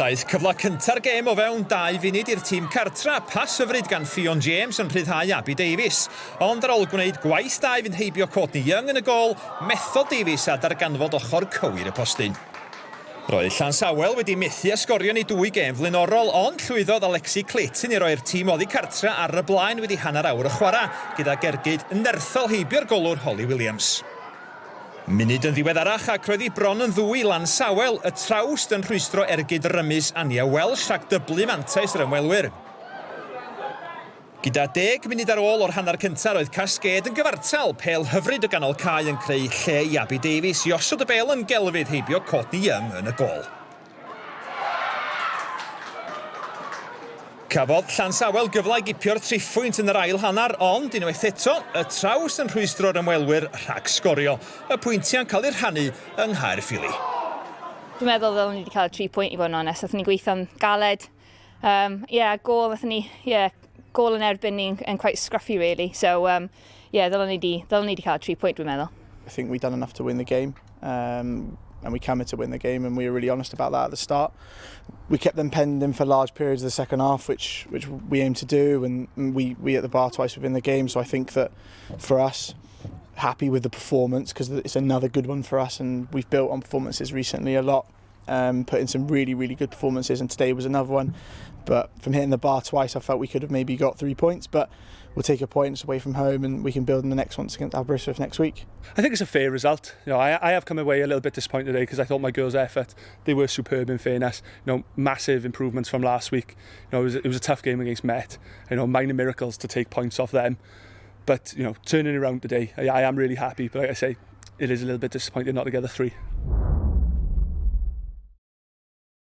Daeth cyfle cynta'r gêm o fewn 2 funud i'r tîm cartra, pas hyfryd gan Ffion James yn rhyddhau Abi Davies. Ond ar ôl gwneud gwaith da i fynd heibio Courtney Young yn y gol, methodd Davies a darganfod ochr cywir y postyn. Roedd Llansawel wedi methu a sgorio ni 2 gêm flaenorol, ond llwyddodd Alexi Clayton i roi'r tîm oddi cartra ar y blaen wedi hanner awr y chwarae, gyda Gergyd yn nerthol heibio'r golwr Holly Williams. Munud yn ddiweddarach ac roedd hi bron yn ddwy Llansawel, y trawst yn rhwystro ergyd rymus Ania Welsh ac dyblu mantais yr ymwelwyr. Gyda 10 munud ar ôl o'r hanner cyntaf roedd Cascade yn gyfartal, pêl hyfryd o ganol cae yn creu lle i Abi Davies i osod y bêl yn gelfydd heibio Courtney Young yn y gol. Cafodd Llansawel gyfle i gipio'r triphwynt yn yr ail hanner, ond unwaith eto, y traws yn rhwystro'r ymwelwyr rhag sgorio. Y pwyntiau'n cael eu rhannu yng Nghaerffili. Dwi'n meddwl ddylwn ni wedi cael 3 pwynt i fod yn onest. Athyn ni gweithio'n galed. Gol athyn ni, gol yn erbyn ni'n quite scruffy really. So, ddylwn ni wedi cael 3 pwynt, dwi'n meddwl. I think we've done enough to win the game. And we came here to win the game, and we were really honest about that at the start. We kept them penned in for large periods of the second half, which we aim to do, and we at the bar twice within the game. So I think that for us, happy with the performance because it's another good one for us, and we've built on performances recently a lot, put in some really, really good performances, and today was another one. But from hitting the bar twice, I felt we could have maybe got 3 points, but we'll take a point away from home and we can build on the next one against Aberystwyth next week. I think it's a fair result. I have come away a little bit disappointed today because I thought my girls' effort, they were superb in fairness. Massive improvements from last week. It was a tough game against Met. Minor miracles to take points off them. But turning around today, I am really happy. But like I say, it is a little bit disappointing not to get the 3.